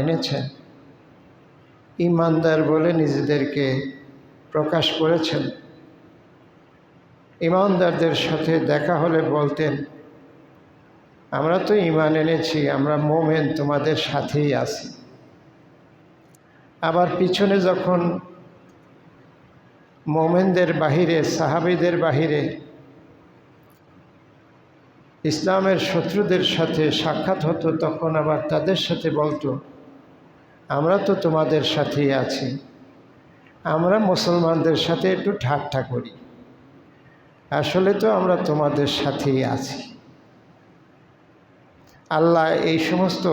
এনেছেন, ইমানদার বলে নিজেদেরকে প্রকাশ করেছেন। ইমানদারদের সাথে দেখা হলে বলতেন, আমরা তো ঈমান এনেছি, আমরা মোমেন, তোমাদের সাথেই আছি। আবার পিছনে যখন মোমেনদের বাহিরে, সাহাবীদের বাহিরে ইসলামের শত্রুদের সাথে সাক্ষাৎ হতো, তখন আবার তাদের সাথে বলতো, আমরা তো তোমাদের সাথেই আছি, আমরা মুসলমানদের সাথে একটু ঠাট্টা করি, আসলে তো আমরা তোমাদের সাথেই আছি। আল্লাহ এই সমস্ত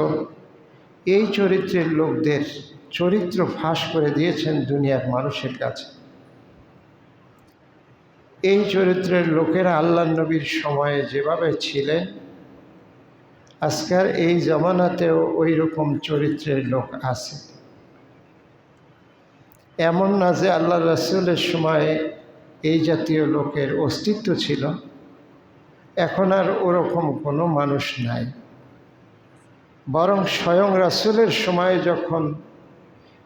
এই চরিত্রের লোকদের চরিত্র ফাঁস করে দিয়েছেন দুনিয়ার মানুষের কাছে। এই চরিত্রের লোকেরা আল্লাহর নবীর সময়ে যেভাবে ছিলেন, আজকাল এই জমানাতেও ওই রকম চরিত্রের লোক আছে। এমন না যে আল্লাহ রাসূলের সময়ে এই জাতীয় লোকের অস্তিত্ব ছিল, এখন আর ওরকম কোনো মানুষ নাই। বরং স্বয়ং রাসূলের সময়ে যখন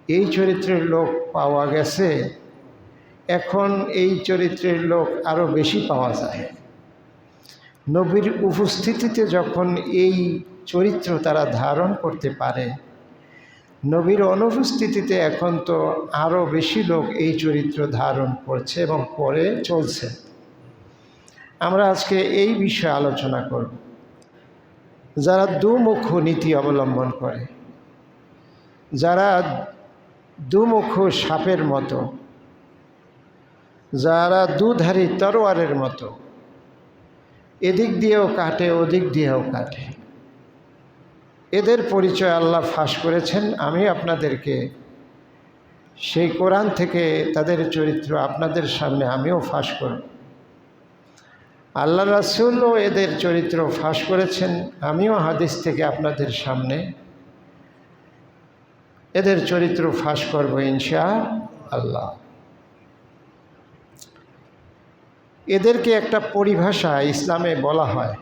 এই চরিত্রের লোক পাওয়া গেছে, এখন এই চরিত্রের লোক আরও বেশি পাওয়া যায়। নবীর উপস্থিতিতে যখন এই চরিত্র তারা ধারণ করতে পারে, নবীর অনুপস্থিতিতে এখন তো আরও বেশি লোক এই চরিত্র ধারণ করছে এবং করে চলছে। আমরা আজকে এই বিষয়ে আলোচনা করব। যারা দুমুখ নীতি অবলম্বন করে, যারা দুমুখ সাপের মতো, যারা দুধারী তরোয়ারের মতো, এদিক দিয়েও কাটে ওদিক দিয়েও কাটে, এদের পরিচয় আল্লাহ ফাঁস করেছেন। আমি আপনাদেরকে সেই কোরআন থেকে তাদের চরিত্র আপনাদের সামনে আমিও ফাঁস করব। আল্লাহ রাসূলও এদের চরিত্র ফাঁস করেছেন, আমিও হাদিস থেকে আপনাদের সামনে এদের চরিত্র ফাঁস করব ইনশাআল্লাহ। এদেরকে একটা পরিভাষা ইসলামে বলা হয়,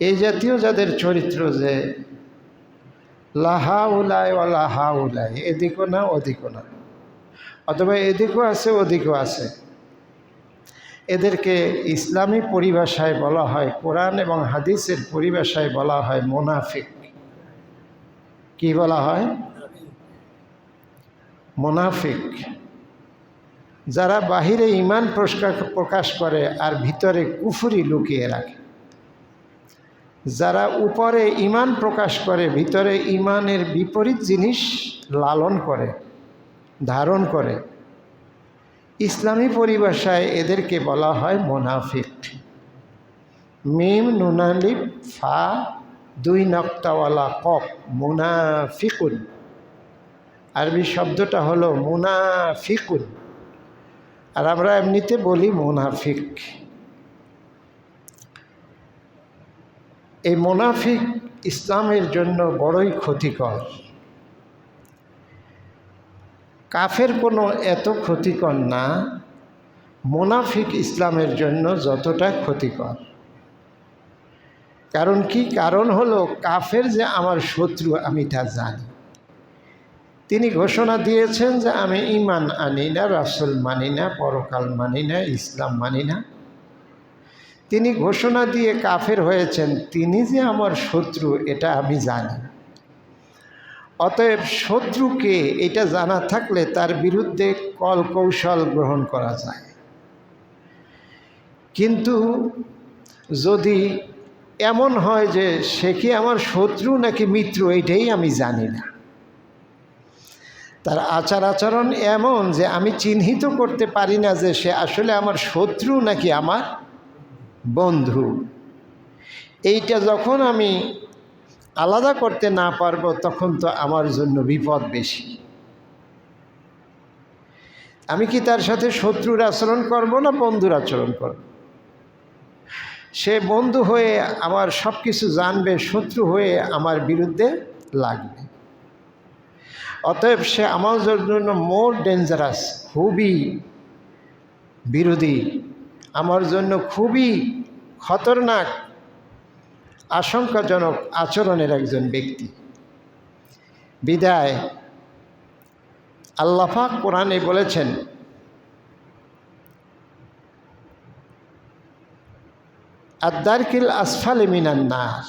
এই জাতীয় যাদের চরিত্র যে লাহা উলায় ও লাহা উলায়, এদিকও না ওদিকও না, অথবা এদিকও আছে ওদিকও আছে, এদেরকে ইসলামী পরিভাষায় বলা হয়, কোরআন এবং হাদিসের পরিভাষায় বলা হয় মুনাফিক। কি বলা হয়? মুনাফিক। যারা বাহিরে ঈমান প্রকাশ করে আর ভিতরে কুফরি লুকিয়ে রাখে, যারা উপরে ঈমান প্রকাশ করে ভিতরে ঈমানের বিপরীত জিনিস লালন করে, ধারণ করে, ইসলামী পরিভাষায় এদেরকে বলা হয় মুনাফিক। মিম নুনালিফ ফা দুই নক্তাওয়ালা কফ, মুনাফিকুন। আরবি শব্দটা হলো মুনাফিকুন, আর আমরা এমনিতে বলি মুনাফিক। এই মুনাফিক ইসলামের জন্য বড়ই ক্ষতিকর। কাফের কোনো এত ক্ষতিকর না, মুনাফিক ইসলামের জন্য যতটা ক্ষতিকর। কারণ কি? কারণ হলো কাফের যে আমার শত্রু আমি তা জানি। তিনি ঘোষণা দিয়েছেন যে আমি ঈমান আনি না, রাসূল মানি না, পরকাল মানি না, ইসলাম মানি না। তিনি ঘোষণা দিয়ে কাফের হয়েছেন, তিনি যে আমার শত্রু এটা আমি জানি। অতএব শত্রুকে এটা জানা থাকলে তার বিরুদ্ধে কৌশল গ্রহণ করা যায়। কিন্তু যদি এমন হয় যে সে কি আমার শত্রু নাকি মিত্র, এইটাই আমি জানি না, তার আচার আচরণ এমন যে আমি চিহ্নিত করতে পারি না যে সে আসলে আমার শত্রু নাকি আমার বন্ধু, এইটা যখন আমি আলাদা করতে না পারবো, তখন তো আমার জন্য বিপদ বেশি। আমি কি তার সাথে শত্রুর আচরণ করব না বন্ধুর আচরণ করব? সে বন্ধু হয়ে আমার সব কিছু জানবে, শত্রু হয়ে আমার বিরুদ্ধে লাগবে। অতএব সে আমার জন্য মোর ডেঞ্জারাস, খুবই বিরোধী, আমার জন্য খুবই খতরনাক, আশঙ্কাজনক আচরণের একজন ব্যক্তি। বিদায় আল্লাহ পাক কোরআনে বলেছেন, আদ-দারকিল আসফালি মিনান নার।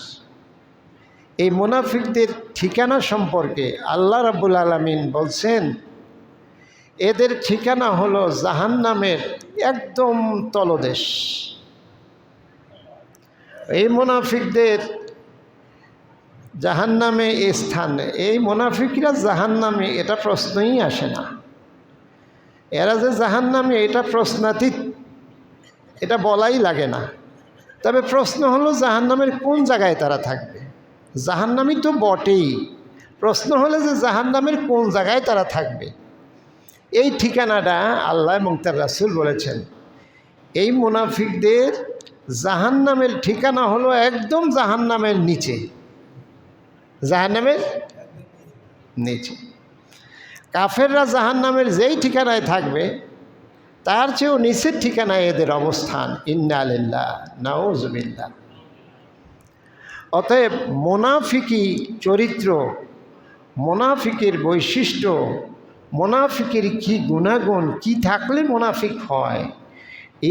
এই মুনাফিকদের ঠিকানা সম্পর্কে আল্লাহ রাব্বুল আলামিন বলছেন, এদের ঠিকানা হলো জাহান্নামের একদম তলদেশ। এই মুনাফিকদের জাহান্নামে স্থান, এই মুনাফিকরা জাহান্নামে, এটা প্রশ্নই আসে না। এরা যে জাহান্নামে এটা প্রশ্নাতীত, এটা বলাই লাগে না। তবে প্রশ্ন হলো জাহান্নামের কোন জায়গায় তারা থাকবে। জাহান্নামই তো বটেই, প্রশ্ন হলে যে জাহান্নামের কোন জায়গায় তারা থাকবে, এই ঠিকানাটা আল্লাহ এবং তার রাসূল বলেছেন। এই মুনাফিকদের জাহান্নামের ঠিকানা হলো একদম জাহান্নামের নিচে, জাহান্নামের নিচে। কাফেররা জাহান্নামের যেই ঠিকানায় থাকবে তার চেয়েও নিচের ঠিকানায় এদের অবস্থান। ইন্না লিল্লাহ নাউযুবিল্লাহ। অতএব মুনাফিকি চরিত্র, মুনাফিকের বৈশিষ্ট্য, মুনাফিকের কি গুণাগুণ, কি থাকলে মুনাফিক হয়,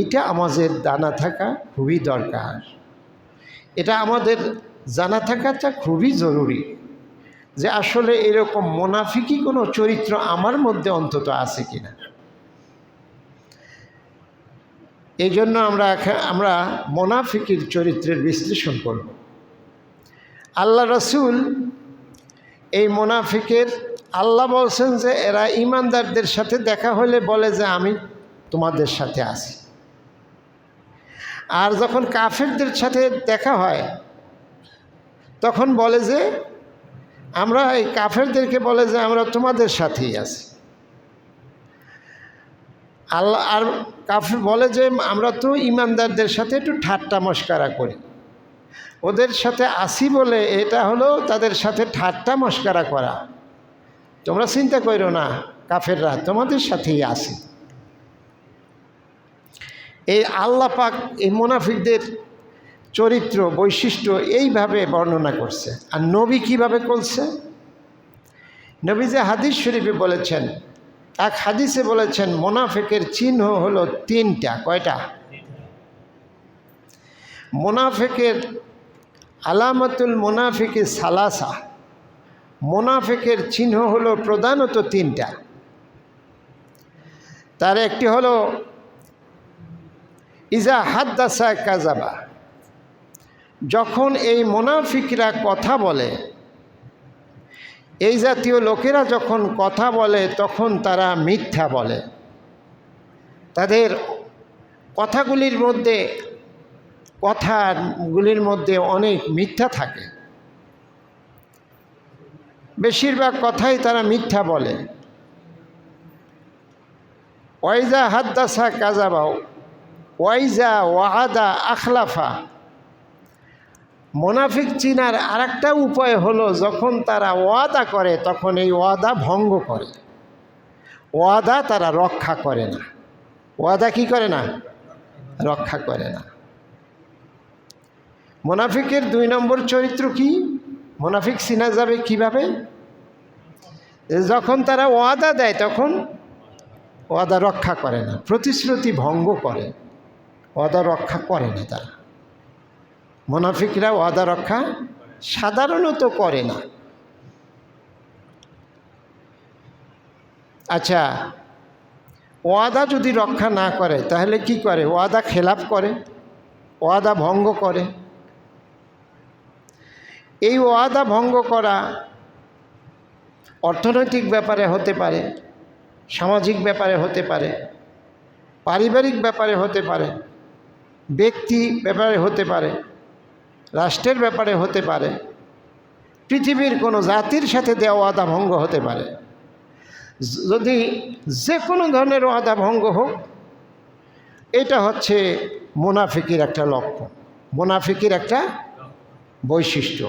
এটা আমাদের জানা থাকা খুবই দরকার। এটা আমাদের জানা থাকাটা খুবই জরুরি যে আসলে এরকম মুনাফিকি কোনো চরিত্র আমার মধ্যে অন্তত আছে কিনা। এই জন্য আমরা মুনাফিকের চরিত্রের বিশ্লেষণ করব। আল্লাহ রাসূল এই মুনাফিকের, আল্লাহ বলছেন যে এরা ইমানদারদের সাথে দেখা হলে বলে যে আমি তোমাদের সাথে আছি, আর যখন কাফেরদের সাথে দেখা হয় তখন বলে যে আমরা, এই কাফেরদেরকে বলে যে আমরা তোমাদের সাথেই আছি। আল্লাহ আর কাফের বলে যে আমরা তো ইমানদারদের সাথে একটু ঠাট্টা মশকরা করি, ওদের সাথে আসি বলে এটা হলো তাদের সাথে ঠাট্টা মশকরা করা। তোমরা চিন্তা করো না, কাফেররা তোমাদের সাথেই আসি। এই আল্লাহ পাক এই মুনাফিকদের চরিত্র বৈশিষ্ট্য এইভাবে বর্ণনা করছে। আর নবী কিভাবে করছে? নবী যে হাদিস শরীফে বলেছেন, এক হাদিসে বলেছেন মুনাফিকের চিহ্ন হলো তিনটা। কয়টা? মুনাফিকের আলামাতুল মুনাফিকি সালাসা, মুনাফিকের চিহ্ন হলো প্রধানত তিনটা। তার একটি হলো ইজা হাদ্দাসা কাযাবা, যখন এই মুনাফিকরা কথা বলে, এই জাতীয় লোকেরা যখন কথা বলে তখন তারা মিথ্যা বলে। তাদের কথাগুলির মধ্যে অনেক মিথ্যা থাকে, বেশিরভাগ কথাই তারা মিথ্যা বলে। ওয়াইজা হাদ্দাসা কাযাবা ওয়াইজা ওয়াদা আখলাফা। মুনাফিক চিনার আরেকটা উপায় হলো যখন তারা ওয়াদা করে তখন এই ওয়াদা ভঙ্গ করে, ওয়াদা তারা রক্ষা করে না। ওয়াদা কি করে না? রক্ষা করে না। মুনাফিকের 2 নম্বর চরিত্র কি? মুনাফিক চিনা যাবে কিভাবে? যখন তারা ওয়াদা দেয় তখন ওয়াদা রক্ষা করে না, প্রতিশ্রুতি ভঙ্গ করে, ওয়াদা রক্ষা করে না তারা। মুনাফিকরা ওয়াদা রক্ষা সাধারণত করে না। আচ্ছা, ওয়াদা যদি রক্ষা না করে তাহলে কি করে? ওয়াদা খেলাপ করে, ওয়াদা ভঙ্গ করে। এই ওয়াদা ভঙ্গ করা অর্থনৈতিক ব্যাপারে হতে পারে, সামাজিক ব্যাপারে হতে পারে, পারিবারিক ব্যাপারে হতে পারে, ব্যক্তি ব্যাপারে হতে পারে, রাষ্ট্রের ব্যাপারে হতে পারে, পৃথিবীর কোনো জাতির সাথে দেওয়া ওয়াদা ভঙ্গ হতে পারে। যদি যে কোনো ধরনের ওয়াদা ভঙ্গ হোক, এটা হচ্ছে মুনাফিকের একটা লক্ষণ, মুনাফিকের একটা বৈশিষ্ট্য।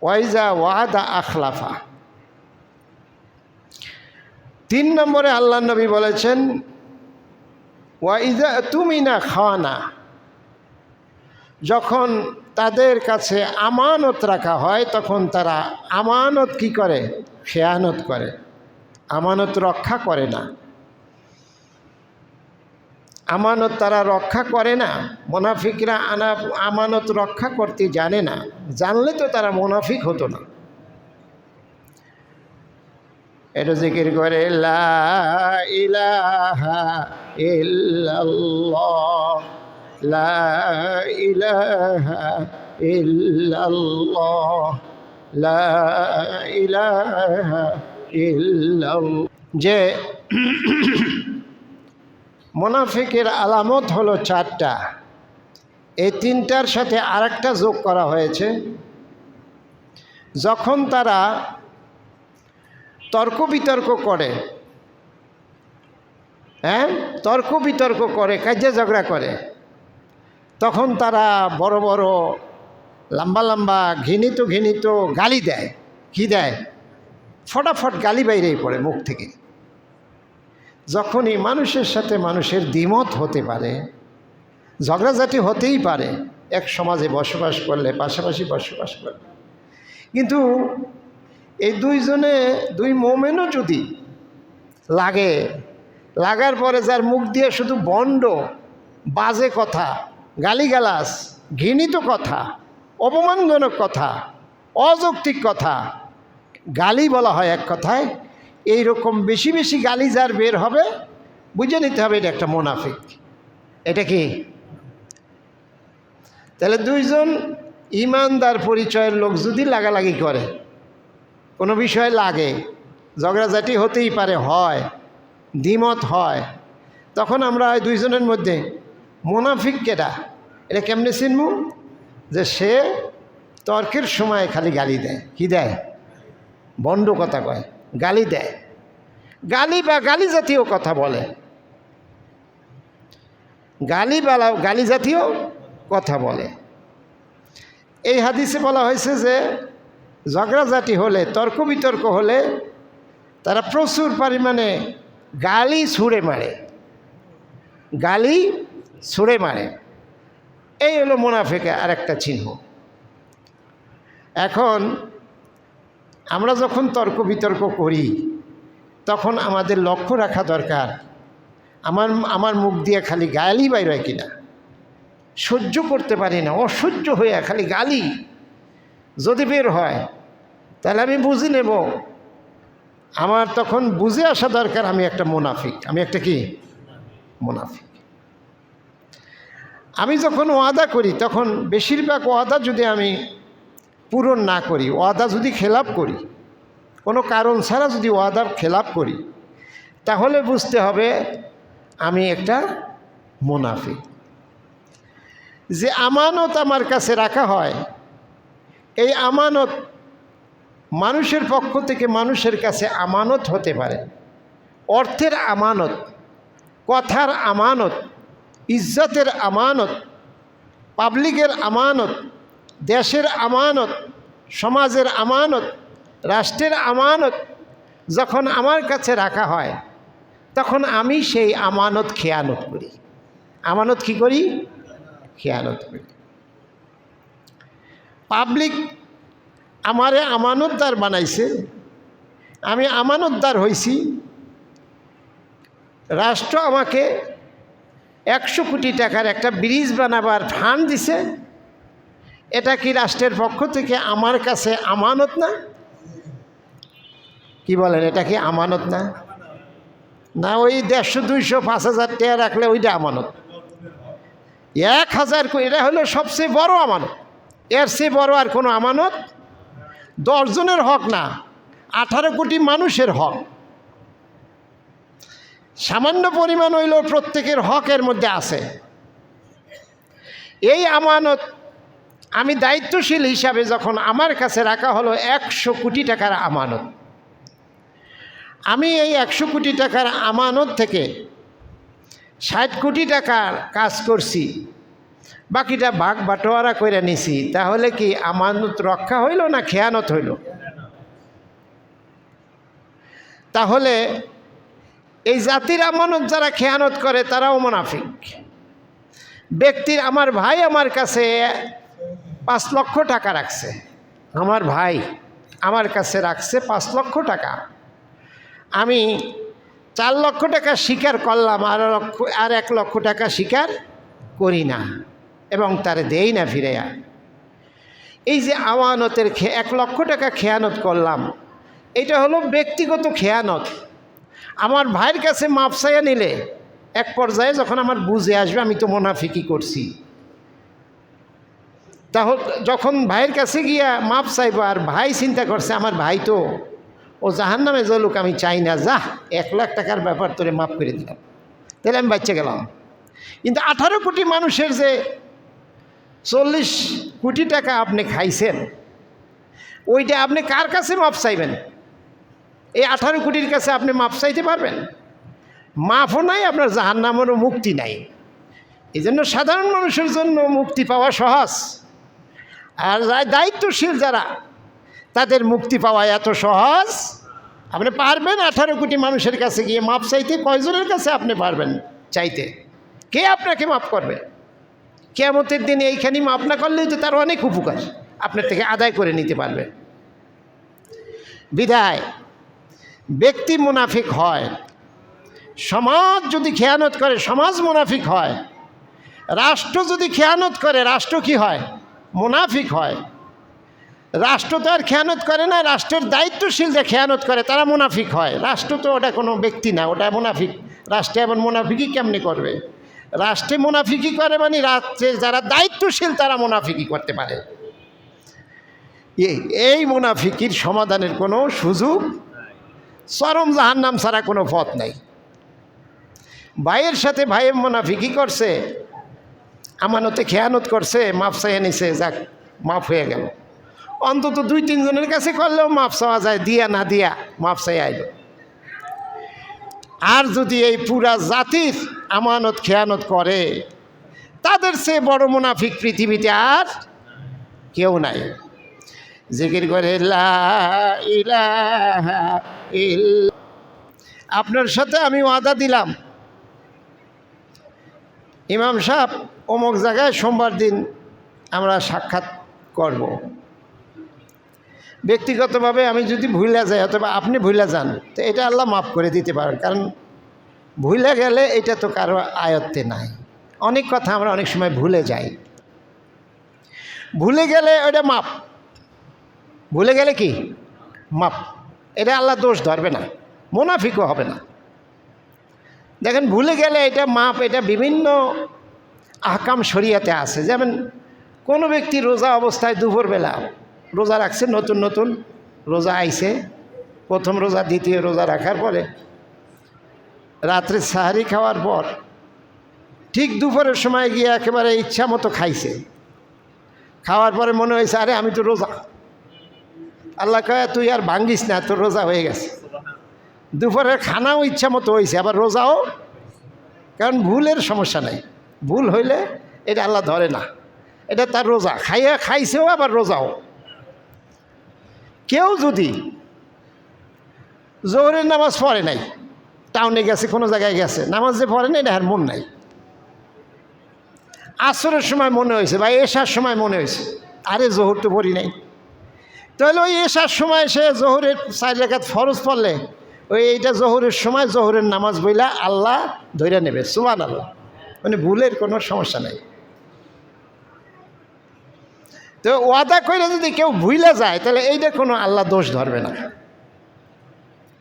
ওয়াইজা ওয়াদা আখলাফা। 3 নম্বরে আল্লাহ নবী বলেছেন ওয়াইজা তুমিনা খাওয়ানা, যখন তাদের কাছে আমানত রাখা হয় তখন তারা আমানত কি করে? খেয়ানত করে, আমানত রক্ষা করে না। আমানত তারা রক্ষা করে না। মুনাফিকরা আমানত রক্ষা করতে জানে না, জানলে তো তারা মুনাফিক হতো না। এটা জিকির করে লা ইলাহা ইল্লাল্লাহ, লা ইলাহা ইল্লাল্লাহ, লা ইলাহা ইল্লাল্লাহ। যে মুনাফিকের আলামত হলো চারটা, এই তিনটার সাথে আরেকটা যোগ করা হয়েছে। যখন তারা তর্ক বিতর্ক করে, তর্ক বিতর্ক করে, কাজে ঝগড়া করে, তখন তারা বড় বড় লম্বা লম্বা ঘৃণিত ঘৃণিত গালি দেয়। কি দেয়? ফটাফট গালি বাইরেই পড়ে মুখ থেকে। যখনই মানুষের সাথে মানুষের দ্বিমত হতে পারে, ঝগড়াঝাটি হতেই পারে এক সমাজে বসবাস করলে, পাশাপাশি বসবাস করলে, কিন্তু এই দুই মোমেনও যদি লাগে, লাগার পরে যার মুখ দিয়ে শুধু বন্ড বাজে কথা, গালিগালাজ, ঘৃণিত কথা, অপমানজনক কথা, অযৌক্তিক কথা, গালি বলা হয় এক কথায়, এই রকম বেশি বেশি গালি যার বের হবে, বুঝে নিতে হবে এটা একটা মুনাফিক। এটা কি? তাহলে দুইজন ইমানদার পরিচয়ের লোক যদি লাগালাগি করে, কোনো বিষয় লাগে, ঝগড়াঝাটি হতেই পারে, হয়, দ্বিমত হয়, তখন আমরা দুইজনের মধ্যে মুনাফিক কেটা, এটা কেমনে চিনবো? যে সে তর্কের সময় খালি গালি দেয়। কি দেয়? বন্ড কথা কয়, গালি দেয়, গালি বা গালি জাতীয় কথা বলে, গালি জাতীয় কথা বলে। এই হাদিসে বলা হয়েছে যে ঝগড়াঝাটি হলে, তর্ক বিতর্ক হলে তারা প্রচুর পরিমাণে গালি ছুঁড়ে মারে, গালি ছুঁড়ে মারে। এই হলো মুনাফিকের আরেকটা চিহ্ন। এখন আমরা যখন তর্ক বিতর্ক করি তখন আমাদের লক্ষ্য রাখা দরকার আমার মুখ দিয়ে খালি গালি বাইর হয় কিনা। সহ্য করতে পারি না, অসহ্য হয়ে খালি গালি যদি বের হয় তাহলে আমি বুঝে নেব, আমার তখন বুঝে আসা দরকার আমি একটা মুনাফিক। আমি একটা কি? মুনাফিক। আমি যখন ওয়াদা করি তখন বেশিরভাগ ওয়াদা যদি আমি পূরণ না করি, ওয়াদা যদি খেলাপ করি, কোনো কারণ ছাড়া যদি ওয়াদার খেলাপ করি, তাহলে বুঝতে হবে আমি একটা মুনাফিক। যে আমানত আমার কাছে রাখা হয়, এই আমানত মানুষের পক্ষ থেকে মানুষের কাছে আমানত হতে পারে। অর্থের আমানত, কথার আমানত, ইজ্জতের আমানত, পাবলিকের আমানত, দেশের আমানত, সমাজের আমানত, রাষ্ট্রের আমানত যখন আমার কাছে রাখা হয় তখন আমি সেই আমানত খেয়ানত করি। আমানত কি করি? খেয়ানত করি। পাবলিক আমারে আমানতদার বানাইছে, আমি আমানতদার হইছি। রাষ্ট্র আমাকে 100 কোটি টাকার একটা ব্রিজ বানাবার ফান্ড দিছে, এটা কি রাষ্ট্রের পক্ষ থেকে আমার কাছে আমানত না? কি বলেন, এটা কি আমানত না? না, ওই 150, 200, 5,000 টাকা রাখলে ওইটা আমানত। 1,000 কোটি, এটা হলো সবচেয়ে বড় আমানত। এর চেয়ে বড় আর কোনো আমানত 10 জনের হক না, 18 কোটি মানুষের হক। সামান্য পরিমাণ হইল প্রত্যেকের হকের মধ্যে আছে। এই আমানত আমি দায়িত্বশীল হিসাবে যখন আমার কাছে রাখা হলো 100 কোটি টাকার আমানত, আমি এই 100 কোটি টাকার আমানত থেকে 60 কোটি টাকার কাজ করছি, বাকিটা ভাগ বাটোয়ারা করে নিছি, তাহলে কি আমানত রক্ষা হইল না খেয়ানত হইল? তাহলে এই জাতির আমানত যারা খেয়ানত করে তারাও মুনাফিক। ব্যক্তির, আমার ভাই আমার কাছে 5 লক্ষ টাকা রাখছে, আমার ভাই আমার কাছে রাখছে 5 লক্ষ টাকা। আমি 4 লক্ষ টাকা স্বীকার করলাম, আর 1 লক্ষ টাকা স্বীকার করি না এবং তারে দেই না ফিরাইয়া। এই যে আমানতের 1 লক্ষ টাকা খেয়ানত করলাম, এটা হলো ব্যক্তিগত খেয়ানত। আমার ভাইয়ের কাছে মাপ চাইয়া নিলে এক পর্যায়ে যখন আমার বুঝে আসবে আমি তো মুনাফিকি করছি, তাহলে যখন ভাইয়ের কাছে গিয়া মাপ চাইব আর ভাই চিন্তা করছে আমার ভাই তো ও জাহান্নামে জ্বলুক, আমি চাই না, যা 1 লাখ টাকার ব্যাপার তোরে মাফ করে দিলাম, তাহলে আমি বাচ্চা গেলাম। কিন্তু 18 কোটি মানুষের যে 40 কোটি টাকা আপনি খাইছেন, ওইটা আপনি কার কাছে মাপ চাইবেন? এই 18 কোটির কাছে আপনি মাপ চাইতে পারবেন? মাফও নাই, আপনার জাহান্নামেরও মুক্তি নাই। এই জন্য সাধারণ মানুষের জন্য মুক্তি পাওয়া সহজ, আর দায়িত্বশীল যারা তাদের মুক্তি পাওয়া এত সহজ। আপনি পারবেন 18 কোটি মানুষের কাছে গিয়ে মাপ চাইতে? কয়জনের কাছে আপনি পারবেন চাইতে? কে আপনাকে মাফ করবে? কিয়ামতের দিনে এইখানেই মাফ না করলেই তো তার অনেক উপকার আপনার থেকে আদায় করে নিতে পারবে। বিধায় ব্যক্তি মুনাফিক হয়, সমাজ যদি খেয়ানত করে সমাজ মুনাফিক হয়, রাষ্ট্র যদি খেয়ানত করে রাষ্ট্র কি হয়? মুনাফিক হয়। রাষ্ট্র তো আর খেয়ানত করে না, রাষ্ট্রের দায়িত্বশীল যে খেয়ানত করে তারা মুনাফিক হয়। রাষ্ট্র তো ওটা কোনো ব্যক্তি না, ওটা মুনাফিক। রাষ্ট্রে এমন মুনাফিকই কেমনি করবে? রাষ্ট্রে মুনাফিকই করে মানে রাষ্ট্রের যারা দায়িত্বশীল তারা মুনাফিকই করতে পারে। এই মুনাফিকির সমাধানের কোনো সুযোগ, চরম জাহান্নাম ছাড়া কোনো পথ নাই। ভাইয়ের সাথে ভাইয়ের মুনাফিকি করছে, আমানতে খেয়ানত করছে, মাপ চাইয়ে নিছে, যাক মাফ হয়ে গেল। অন্তত 2-3 জনের কাছে করলেও মাপ চাওয়া যায়, দিয়া না দিয়া মাপ চাই আইল। আর যদি এই পুরা জাতির আমানত খেয়ানত করে, তাদের চেয়ে বড় মুনাফিক পৃথিবীতে আর কেউ নাই। জিকির করে লা ইলাহা ইল্লাল্লাহ। আপনার সাথে আমি ওয়াদা দিলাম, ইমাম সাহেব অমুক জায়গায় সোমবার দিন আমরা সাক্ষাৎ করব। ব্যক্তিগতভাবে আমি যদি ভুলে যাই অথবা আপনি ভুলে যান, তো এটা আল্লাহ মাফ করে দিতে পারেন, কারণ ভুলে গেলে এটা তো কারো আয়ত্তে নাই। অনেক কথা আমরা অনেক সময় ভুলে যাই, ভুলে গেলে ওটা মাপ, ভুলে গেলে কি মাপ, এটা আল্লাহ দোষ ধরবে না, মুনাফিকও হবে না। দেখেন ভুলে গেলে এটা মাপ, এটা বিভিন্ন আহকাম শরিয়াতে আছে। যেমন কোনো ব্যক্তি রোজা অবস্থায় দুপুরবেলা রোজা রাখছে, নতুন নতুন রোজা আইছে, প্রথম রোজা দ্বিতীয় রোজা রাখার পরে রাত্রে সাহারি খাওয়ার পর ঠিক দুপুরের সময় গিয়ে একেবারে ইচ্ছা মতো খাইছে। খাওয়ার পরে মনে হয়েছে আরে আমি তো রোজা, আল্লাহ কয় তুই আর ভাঙ্গিস না, তোর রোজা হয়ে গেছে। দুপুরের খানাও ইচ্ছা মতো হয়েছে, আবার রোজাও, কারণ ভুলের সমস্যা নাই। ভুল হইলে এটা আল্লাহ ধরে না, এটা তার রোজা, খাইছেও আবার রোজাও। কেউ যদি জোহরের নামাজ পড়ে নাই, টাউনে গেছে, কোনো জায়গায় গেছে, নামাজ যে পড়ে নাই এটা আর মন নাই, আসরের সময় মনে হয়েছে বা এশার সময় মনে হয়েছে আরে জোহর তো পড়ি নাই, তাহলে ওই এশার সময় সে জোহরের 4 রাকাত ফরজ পড়লে এইটা জোহরের সময় জোহরের নামাজ বইলা আল্লাহ ধরে নেবে, সুবহানাল্লাহ। মানে ভুলের কোনো সমস্যা নেই। তো ওয়াদা করে যদি কেউ ভুলে যায় তাহলে এইটা কোনো আল্লাহ দোষ ধরবে না।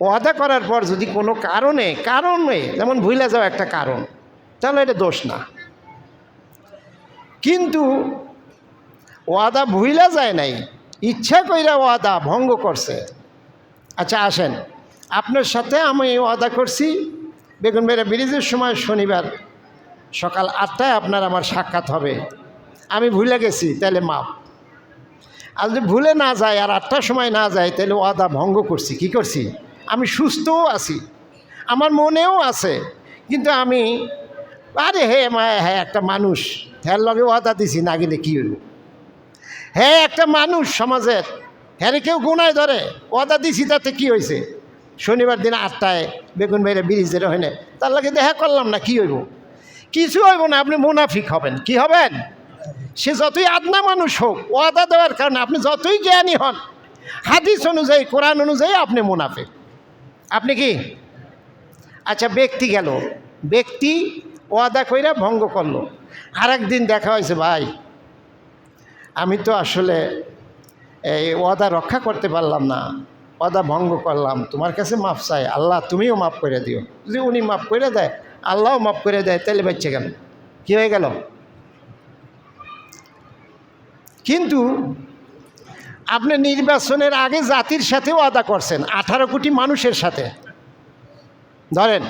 ওয়াদা করার পর যদি কোনো কারণে যেমন ভুলে যাওয়া একটা কারণ, তাহলে এটা দোষ না। কিন্তু ওয়াদা ভুলে যায় নাই, ইচ্ছা কইরা ওয়াদা ভঙ্গ করছে। আচ্ছা আসেন, আপনার সাথে আমি ওয়াদা করছি বেগুনবাড়িয়া ব্রিজের সময় শনিবার সকাল 8টায় আপনার আমার সাক্ষাৎ হবে, আমি ভুলে গেছি, তাহলে মাপ। আর যদি ভুলে না যায় আর 8টার সময় না যায় তাহলে ওয়াদা ভঙ্গ করছি। কি করছি? আমি সুস্থও আছি, আমার মনেও আছে, কিন্তু আমি আরে হ্যাঁ একটা মানুষ, হ্যার লগে ওয়াদা দিছি, না গেলে কী হইব? হ্যাঁ একটা মানুষ সমাজের, হ্যাঁ কেউ গুনায় ধরে, ওয়াদা দিছি তাতে কি হয়েছে? শনিবার দিন 8টায় বেগুনবাড়িয়া ব্রিজের ওখানে তার লাগে দেখা করলাম না, কি হইব? কিছু হইব না, আপনি মুনাফিক হবেন। কি হবেন? সে যতই আদনা মানুষ হোক, ওয়াদা দেওয়ার কারণে আপনি যতই জ্ঞানী হন, হাদিস অনুযায়ী, কোরআন অনুযায়ী আপনি মুনাফিক। আপনি কি? আচ্ছা, ব্যক্তি গেল, ব্যক্তি ওয়াদা কইরা ভঙ্গ করলো। আর একদিন দেখা হয়েছে, ভাই আমি তো আসলে এই ওয়াদা রক্ষা করতে পারলাম না, ওয়াদা ভঙ্গ করলাম, তোমার কাছে মাপ চাই, আল্লাহ তুমিও মাফ করে দিও। যদি উনি মাফ করে দেয়, আল্লাহও মাফ করে দেয়, তাহলে বাচ্চা গেল, কী হয়ে গেল? কিন্তু আপনি নির্বাচনের আগে জাতির সাথেও ওয়াদা করছেন, 18 কোটি মানুষের সাথে, ধরেন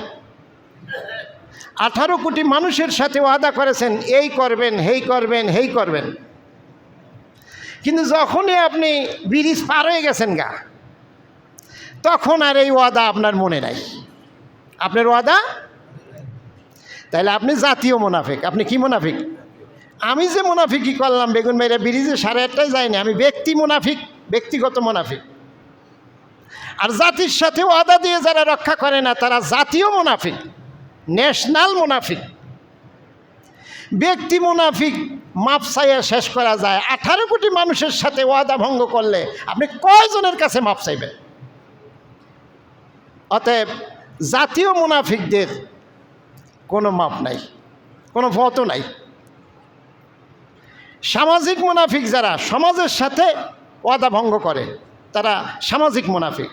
18 কোটি মানুষের সাথে ওয়াদা করেছেন, এই করবেন, হেই করবেন, হেই করবেন। কিন্তু যখনই আপনি ব্রিজ পার হয়ে গেছেন গা, তখন আর এই ওয়াদা আপনার মনে নাই, আপনার ওয়াদা। তাইলে আপনি জাতীয় মুনাফিক। আপনি কি মুনাফিক? আমি যে মুনাফিকই করলাম, বেগুন মেরে ব্রিজে 8:30টায় যায়নি, আমি ব্যক্তি মুনাফিক, ব্যক্তিগত মুনাফিক। আর জাতির সাথে ওয়াদা দিয়ে যারা রক্ষা করে না, তারা জাতীয় মুনাফিক, ন্যাশনাল মুনাফিক। ব্যক্তি মুনাফিক মাপ চাইয়া শেষ করা যায়, 18 কোটি মানুষের সাথে ওয়াদা ভঙ্গ করলে আপনি কয়জনের কাছে মাপ চাইবেন? অতএব জাতীয় মুনাফিকদের কোনো মাপ নাই, কোনো ভয়ও নাই। সামাজিক মুনাফিক যারা সমাজের সাথে ওয়াদা ভঙ্গ করে, তারা সামাজিক মুনাফিক।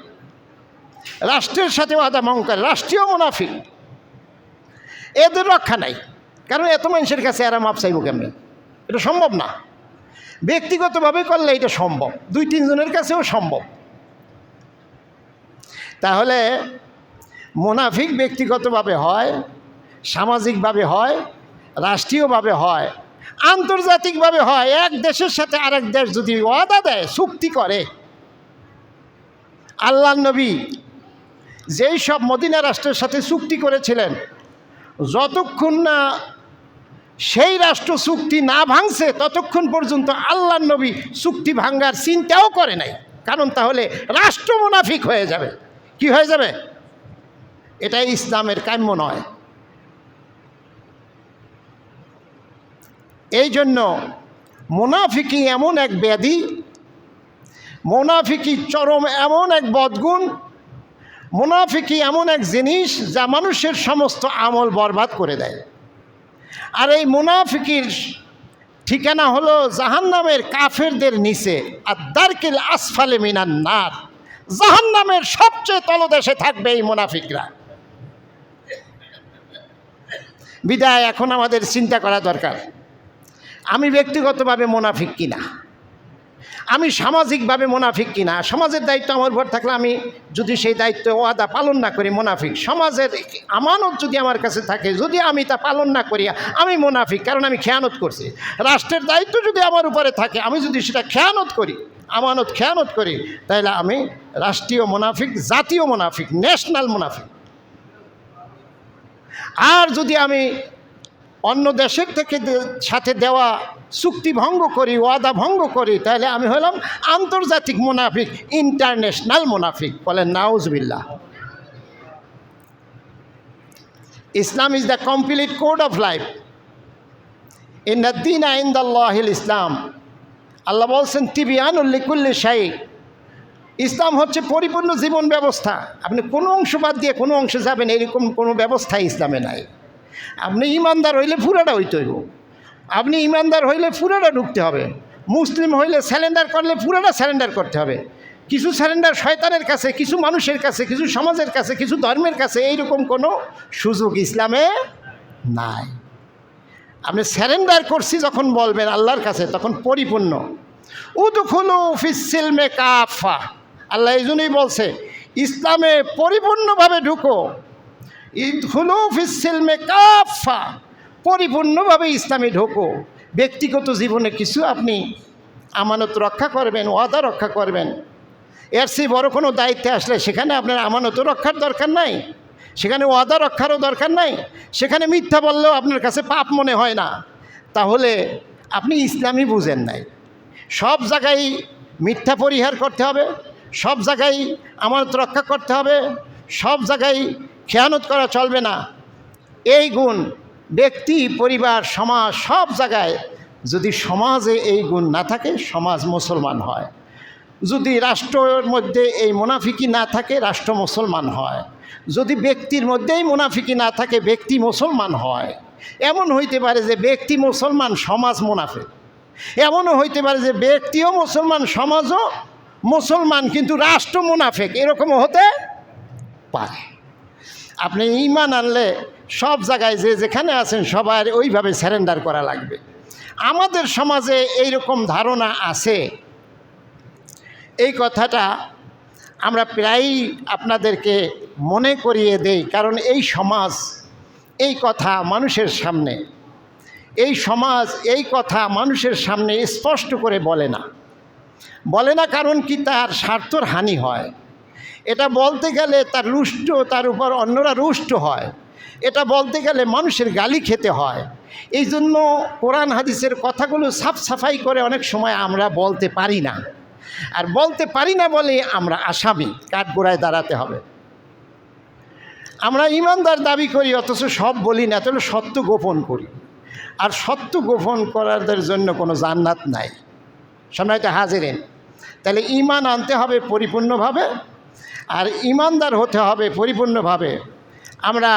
রাষ্ট্রের সাথে ওয়াদা ভঙ্গ করে, রাষ্ট্রীয় মুনাফিক। এদের রক্ষা নাই, কারণ এত মানুষের কাছে এরা মাপ চাইব কেমনে? এটা সম্ভব না। ব্যক্তিগতভাবে করলে এটা সম্ভব, 2-3 জনের কাছেও সম্ভব। তাহলে মুনাফিক ব্যক্তিগতভাবে হয়, সামাজিকভাবে হয়, রাষ্ট্রীয়ভাবে হয়, আন্তর্জাতিকভাবে হয়। এক দেশের সাথে আরেক দেশ যদি ওয়াদা দেয়, চুক্তি করে, আল্লাহর নবী যেই সব মদিনা রাষ্ট্রের সাথে চুক্তি করেছিলেন, যতক্ষণ না সেই রাষ্ট্র চুক্তি না ভাঙছে, ততক্ষণ পর্যন্ত আল্লাহর নবী চুক্তি ভাঙার চিন্তাও করে নাই। কারণ তাহলে রাষ্ট্র মুনাফিক হয়ে যাবে। কি হয়ে যাবে? এটা ইসলামের কাম্য নয়। এই জন্য মুনাফিকি এমন এক ব্যাধি, মুনাফিকি চরম এমন এক বদগুণ, মুনাফিকি এমন এক জিনিস যা মানুষের সমস্ত আমল বরবাদ করে দেয়। আর এই মুনাফিকির ঠিকানা হলো জাহান্নামের কাফেরদের নিচে, আর দারকিল আসফালে মিনান নার, জাহান্নামের সবচেয়ে তলদেশে থাকবে এই মুনাফিকরা। বিদায় এখন আমাদের চিন্তা করা দরকার, আমি ব্যক্তিগতভাবে মুনাফিক কিনা, আমি সামাজিকভাবে মুনাফিক কিনা। সমাজের দায়িত্ব আমার উপর থাকলে আমি যদি সেই দায়িত্ব ওয়াদা পালন না করি, মুনাফিক। সমাজের আমানত যদি আমার কাছে থাকে, যদি আমি তা পালন না করি, আমি মুনাফিক, কারণ আমি খেয়ানত করছি। রাষ্ট্রের দায়িত্ব যদি আমার উপরে থাকে, আমি যদি সেটা খেয়ানত করি, আমানত খেয়ানত করি, তাহলে আমি রাষ্ট্রীয় মুনাফিক, জাতীয় মুনাফিক, ন্যাশনাল মুনাফিক। আর যদি আমি অন্য দেশের থেকে সাথে দেওয়া চুক্তি ভঙ্গ করি, ওয়াদা ভঙ্গ করি, তাহলে আমি হলাম আন্তর্জাতিক মুনাফিক, ইন্টারন্যাশনাল মুনাফিক। বলেন নাউজুবিল্লাহ। Islam is the complete code of life. ইন্না দ্দীনা ইনদাল্লাহিল ইসলাম। আল্লাহ বলছেন তিবিয়ানুল লিকুল্লি শাই। ইসলাম হচ্ছে পরিপূর্ণ জীবন ব্যবস্থা। আপনি কোনো অংশ বাদ দিয়ে কোনো অংশে যাবেন, এরকম কোনো ব্যবস্থাই ইসলামে নাই। আপনি ইমানদার হইলে পুরাটা হইতে হইব, আপনি ইমানদার হইলে পুরাটা ঢুকতে হবে। মুসলিম হইলে স্যালেন্ডার করলে পুরাটা স্যালেন্ডার করতে হবে। কিছু স্যালেন্ডার শয়তানের কাছে, কিছু মানুষের কাছে, কিছু সমাজের কাছে, কিছু ধর্মের কাছে, এইরকম কোনো সুযোগ ইসলামে নাই। আপনি স্যালেন্ডার করছি যখন বলবেন আল্লাহর কাছে, তখন পরিপূর্ণ। উদখুলু ফিস সিলমে কাফা। আল্লাহ এই জন্যই বলছে ইসলামে পরিপূর্ণভাবে ঢুকো। ইদখুলু ফিস সিলমে কাফা, পরিপূর্ণভাবে ইসলামে ঢোকো। ব্যক্তিগত জীবনে কিছু আপনি আমানত রক্ষা করবেন, ওয়াদা রক্ষা করবেন, এর চেয়ে বড় কোনো দায়িত্বে আসলে সেখানে আপনার আমানত রক্ষার দরকার নাই, সেখানে ওয়াদা রক্ষারও দরকার নাই, সেখানে মিথ্যা বললেও আপনার কাছে পাপ মনে হয় না। তাহলে আপনি ইসলামই বুঝেন নাই। সব জায়গায় মিথ্যা পরিহার করতে হবে, সব জায়গায় আমানত রক্ষা করতে হবে, সব জায়গায় খেয়ানত করা চলবে না। এই গুণ ব্যক্তি, পরিবার, সমাজ সব জায়গায় যদি সমাজে এই গুণ না থাকে সমাজ মুসলমান হয়, যদি রাষ্ট্রের মধ্যে এই মুনাফিকি না থাকে রাষ্ট্র মুসলমান হয়, যদি ব্যক্তির মধ্যেই মুনাফিকি না থাকে ব্যক্তি মুসলমান হয়। এমন হইতে পারে যে ব্যক্তি মুসলমান সমাজ মুনাফিক, এমনও হইতে পারে যে ব্যক্তিও মুসলমান সমাজও মুসলমান কিন্তু রাষ্ট্র মুনাফিক, এরকমও হতে পারে। আপনি ঈমান আনলে সব জায়গায় যে যেখানে আছেন সবার ওইভাবে সারেন্ডার করা লাগবে। আমাদের সমাজে এইরকম ধারণা আছে, এই কথাটা আমরা প্রায়ই আপনাদেরকে মনে করিয়ে দেই, কারণ এই সমাজ এই কথা মানুষের সামনে, এই সমাজ এই কথা মানুষের সামনে স্পষ্ট করে বলে না। কারণ কি, তার স্বার্থর হানি হয়। এটা বলতে গেলে তার রুষ্ট, তার উপর অন্যরা রুষ্ট হয়। এটা বলতে গেলে মানুষের গালি খেতে হয়। এই জন্য কোরআন হাদিসের কথাগুলো সাফাই করে অনেক সময় আমরা বলতে পারি না, আর বলতে পারি না বলে আমরা আসামি, কাঠগোড়ায় দাঁড়াতে হবে। আমরা ঈমানদার দাবি করি অথচ সব বলি না, তাহলে সত্য গোপন করি, আর সত্য গোপন করাদের জন্য কোনো জান্নাত নাই। সম্মানিত হাজিরিন, তাহলে ঈমান আনতে হবে পরিপূর্ণভাবে, আর ঈমানদার হতে হবে পরিপূর্ণভাবে। আমরা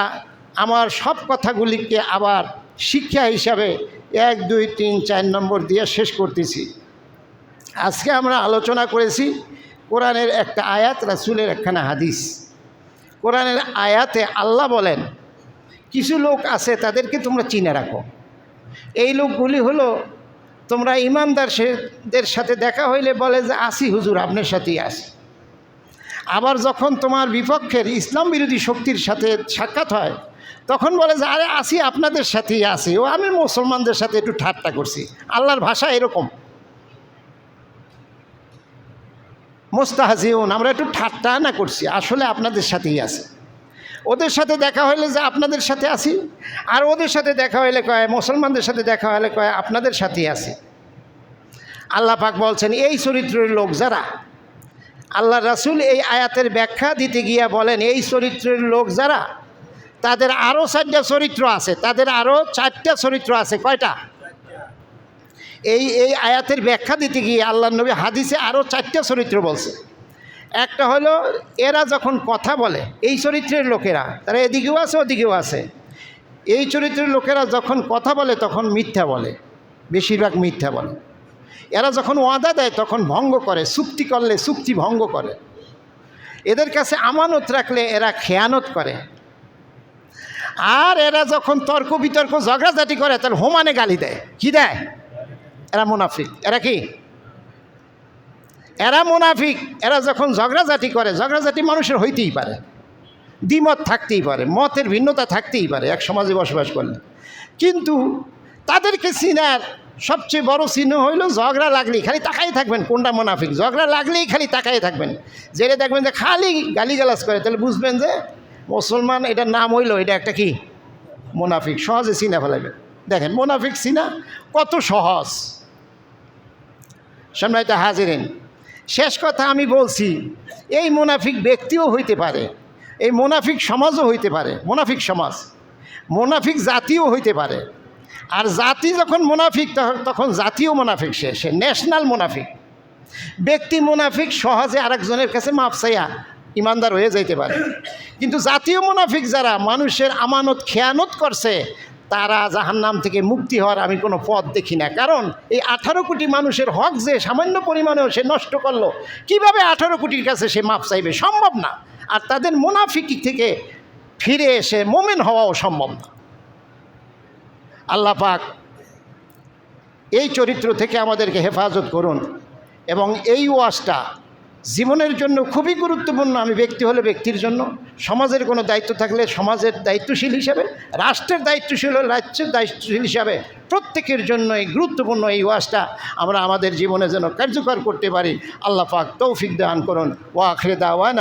আমার সব কথাগুলিকে আবার শিক্ষা হিসাবে 1, 2, 3, 4 নম্বর দিয়ে শেষ করতেছি। আজকে আমরা আলোচনা করেছি কোরআনের একটা আয়াত, রাসূলের একখানা হাদিস। কোরআনের আয়াতে আল্লাহ বলেন, কিছু লোক আছে তাদেরকে তোমরা চিনে রাখো। এই লোকগুলি হলো, তোমরা ঈমানদারদের সাথে দেখা হইলে বলে যে আসি হুজুর, আপনার সাথেই আসি। আবার যখন তোমার বিপক্ষের ইসলাম বিরোধী শক্তির সাথে সাক্ষাৎ হয় তখন বলে যে আরে আসি, আপনাদের সাথেই আসি, ও আমি মুসলমানদের সাথে একটু ঠাট্টা করছি। আল্লাহর ভাষা এরকম, মুস্তাহজিউন, আমরা একটু ঠাট্টা না করছি, আসলে আপনাদের সাথেই আছে। ওদের সাথে দেখা হইলে যে আপনাদের সাথে আসি, আর ওদের সাথে দেখা হইলে কয়, মুসলমানদের সাথে দেখা হলে কয় আপনাদের সাথেই আসি। আল্লাহ পাক বলছেন এই চরিত্রের লোক যারা, আল্লাহ রাসূল এই আয়াতের ব্যাখ্যা দিতে গিয়া বলেন এই চরিত্রের লোক যারা, তাদের আরও 4টা চরিত্র আছে, তাদের আরও 4টা চরিত্র আছে। কয়টা? এই আয়াতের ব্যাখ্যা দিতে গিয়ে আল্লাহ নবী হাদিসে আরও 4টা চরিত্র বলছে। একটা হলো এরা যখন কথা বলে, এই চরিত্রের লোকেরা, তারা এদিকেও আছে ওদিকেও আছে। এই চরিত্রের লোকেরা যখন কথা বলে তখন মিথ্যা বলে, বেশিরভাগ মিথ্যা বলে। এরা যখন ওয়াদা দেয় তখন ভঙ্গ করে, চুক্তি করলে চুক্তি ভঙ্গ করে। এদের কাছে আমানত রাখলে এরা খেয়ানত করে। আর এরা যখন তর্ক বিতর্ক ঝগড়াঝাটি করে তাহলে হোমানে গালি দেয়। কি দেয়? এরা মুনাফিক। এরা কি? এরা মুনাফিক। এরা যখন ঝগড়াঝাটি করে, ঝগড়াঝাটি মানুষের হইতেই পারে, দ্বিমত থাকতেই পারে, মতের ভিন্নতা থাকতেই পারে এক সমাজে বসবাস করলে, কিন্তু তাদেরকে চিনার সবচেয়ে বড় চিহ্ন হইল ঝগড়া লাগলেই খালি তাকাই থাকবেন কোনটা মুনাফিক। ঝগড়া লাগলেই খালি তাকাই থাকবেন, যেটা দেখবেন যে খালি গালিগালাজ করে, তাহলে বুঝবেন যে মুসলমান, এটার নাম হইল এটা একটা কি? মুনাফিক। সহজে চিনা ফেলাবেন। দেখেন মুনাফিক চিনা কত সহজ। সম্মানিত হাজিরিন, শেষ কথা আমি বলছি, এই মুনাফিক ব্যক্তিও হইতে পারে, এই মুনাফিক সমাজও হইতে পারে, মুনাফিক সমাজ, মুনাফিক জাতিও হইতে পারে। আর জাতি যখন মুনাফিক তখন জাতীয় মুনাফিক, সে ন্যাশনাল মুনাফিক। ব্যক্তি মুনাফিক সহজে আরেকজনের কাছে মাপ চাইয়া ইমানদার হয়ে যাইতে পারে, কিন্তু জাতীয় মুনাফিক যারা মানুষের আমানত খেয়ানত করছে, তারা জাহান্নাম থেকে মুক্তি হওয়ার আমি কোনো পথ দেখি না। কারণ এই 18 কোটি মানুষের হক যে সামান্য পরিমাণেও সে নষ্ট করলো, কিভাবে 18 কোটির কাছে সে মাপ চাইবে? সম্ভব না। আর তাদের মুনাফিকি থেকে ফিরে এসে মোমেন হওয়াও সম্ভব না। আল্লাহ পাক এই চরিত্র থেকে আমাদেরকে হেফাজত করুন, এবং এই ওয়াজটা জীবনের জন্য খুবই গুরুত্বপূর্ণ। আমি ব্যক্তি হলে ব্যক্তির জন্য, সমাজের কোনো দায়িত্ব থাকলে সমাজের দায়িত্বশীল হিসাবে, রাষ্ট্রের দায়িত্বশীল হলে রাষ্ট্রের দায়িত্বশীল হিসাবে প্রত্যেকের জন্য এই গুরুত্বপূর্ণ এই ওয়াজটা আমরা আমাদের জীবনে যেন কার্যকর করতে পারি। আল্লাহ পাক তৌফিক দান করুন। ওয়া আখির দাওয়ানা